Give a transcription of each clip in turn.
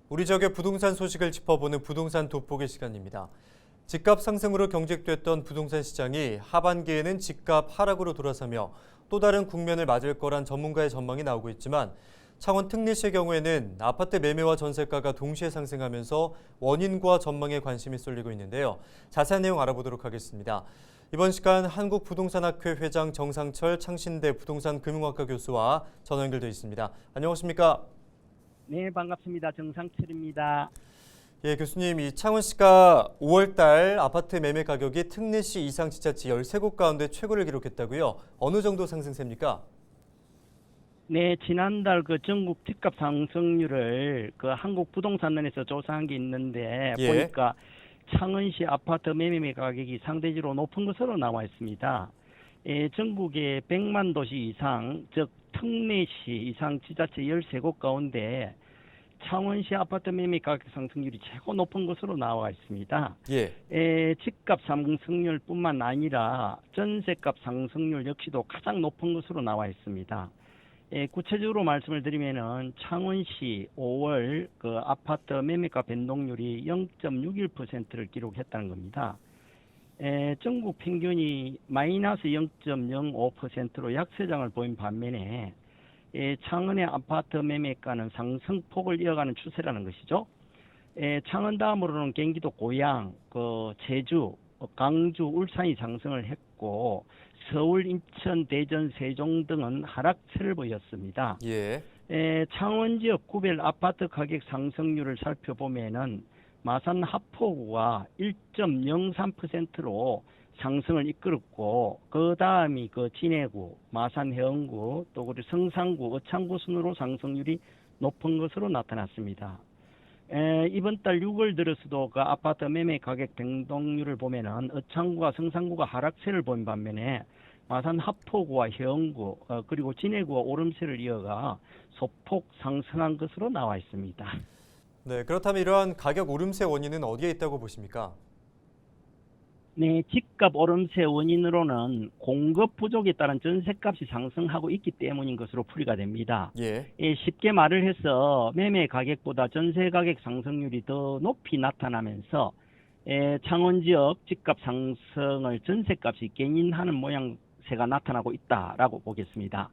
우리 지역의 부동산 소식을 짚어보는 부동산 돋보기 시간입니다. 집값 상승으로 경직됐던 부동산 시장이 하반기에는 집값 하락으로 돌아서며 또 다른 국면을 맞을 거란 전문가의 전망이 나오고 있지만 창원 특례시의 경우에는 아파트 매매와 전세가가 동시에 상승하면서 원인과 전망에 관심이 쏠리고 있는데요. 자세한 내용 알아보도록 하겠습니다. 이번 시간 한국부동산학회 회장 정상철 창신대 부동산금융학과 교수와 전화 연결되어 있습니다. 안녕하십니까? 네, 반갑습니다. 정상철입니다. 예, 교수님, 이 창원시가 5월 달 아파트 매매 가격이 특례시 이상 지자체 13곳 가운데 최고를 기록했다고요? 어느 정도 상승세입니까? 네, 지난달 그 전국 집값 상승률을 그 한국부동산원에서 조사한 게 있는데 예. 보니까 창원시 아파트 매매 가격이 상대적으로 높은 것으로 나와 있습니다. 전국의 100만 도시 이상, 즉 특례시 이상 지자체 13곳 가운데 창원시 아파트 매매 가격 상승률이 최고 높은 것으로 나와 있습니다. 예. 집값 상승률뿐만 아니라 전세값 상승률 역시도 가장 높은 것으로 나와 있습니다. 구체적으로 말씀을 드리면은 창원시 5월 그 아파트 매매가 변동률이 0.61%를 기록했다는 겁니다. 전국 평균이 마이너스 0.05%로 약세장을 보인 반면에 창원의 아파트 매매가는 상승폭을 이어가는 추세라는 것이죠. 창원 다음으로는 경기도 고양, 제주, 강주, 울산이 상승을 했고 서울, 인천, 대전, 세종 등은 하락세를 보였습니다. 예. 창원 지역 구별 아파트 가격 상승률을 살펴보면은 마산 하포구가 1.03%로 상승을 이끌었고 그 다음이 그 진해구, 마산 해운구, 또 그리고 성산구, 어창구 순으로 상승률이 높은 것으로 나타났습니다. 이번 달 6월 들어서도 그 아파트 매매 가격 변동률을 보면은 어창구와 성산구가 하락세를 본 반면에 마산 하포구와 해운구 그리고 진해구가 오름세를 이어가 소폭 상승한 것으로 나와 있습니다. 네, 그렇다면 이러한 가격 오름세 원인은 어디에 있다고 보십니까? 네, 집값 오름세 원인으로는 공급 부족에 따른 전세값이 상승하고 있기 때문인 것으로 풀이가 됩니다. 예. 쉽게 말을 해서 매매 가격보다 전세 가격 상승률이 더 높이 나타나면서 창원 지역 집값 상승을 전세값이 견인하는 모양새가 나타나고 있다라고 보겠습니다.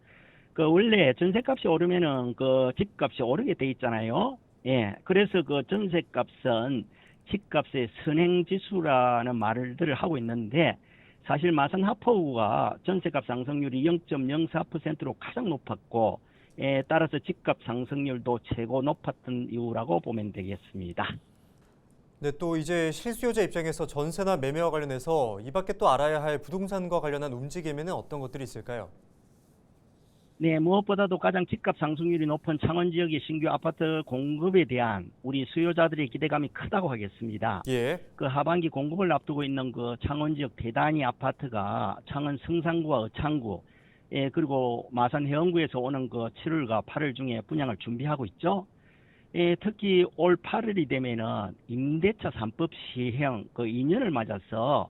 원래 전세값이 오르면은 그 집값이 오르게 돼 있잖아요. 예, 그래서 그 전세값은 집값의 선행지수라는 말들을 하고 있는데 사실 마산 하포구가 전세값 상승률이 0.04%로 가장 높았고 따라서 집값 상승률도 최고 높았던 이유라고 보면 되겠습니다. 네, 또 이제 실수요자 입장에서 전세나 매매와 관련해서 이 밖에 또 알아야 할 부동산과 관련한 움직임에는 어떤 것들이 있을까요? 네, 무엇보다도 가장 집값 상승률이 높은 창원 지역의 신규 아파트 공급에 대한 우리 수요자들의 기대감이 크다고 하겠습니다. 예. 그 하반기 공급을 앞두고 있는 그 창원 지역 대단위 아파트가 창원 성산구와 어창구, 그리고 마산 해운구에서 오는 그 7월과 8월 중에 분양을 준비하고 있죠. 특히 올 8월이 되면은 임대차 3법 시행 그 2년을 맞아서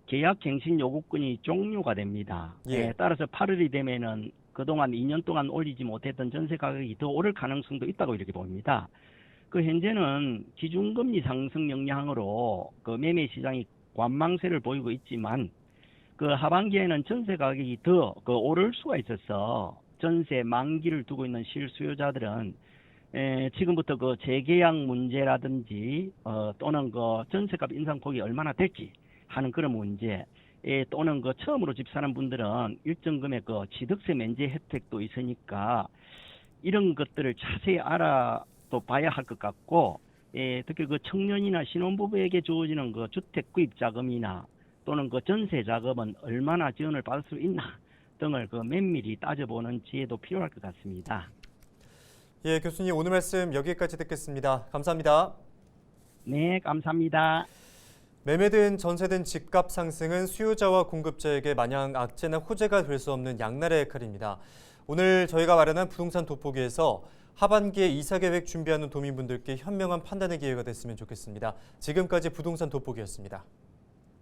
계약 갱신 요구권이 종료가 됩니다. 예. 따라서 8월이 되면은 그동안 2년 동안 올리지 못했던 전세 가격이 더 오를 가능성도 있다고 이렇게 봅니다. 현재는 기준금리 상승 영향으로 그 매매 시장이 관망세를 보이고 있지만 하반기에는 전세 가격이 더 오를 수가 있어서 전세 만기를 두고 있는 실수요자들은 지금부터 재계약 문제라든지 또는 전세값 인상폭이 얼마나 될지 하는 그런 문제, 또는 처음으로 집 사는 분들은 일정 금액 취득세 면제 혜택도 있으니까 이런 것들을 자세히 알아도 봐야 할 것 같고, 특히 청년이나 신혼부부에게 주어지는 주택 구입 자금이나 또는 전세 자금은 얼마나 지원을 받을 수 있나 등을 면밀히 따져보는 지혜도 필요할 것 같습니다. 예, 교수님 오늘 말씀 여기까지 듣겠습니다. 감사합니다. 네, 감사합니다. 매매든 전세든 집값 상승은 수요자와 공급자에게 마냥 악재나 호재가 될 수 없는 양날의 칼입니다. 오늘 저희가 마련한 부동산 돋보기에서 하반기에 이사 계획 준비하는 도민분들께 현명한 판단의 기회가 됐으면 좋겠습니다. 지금까지 부동산 돋보기였습니다.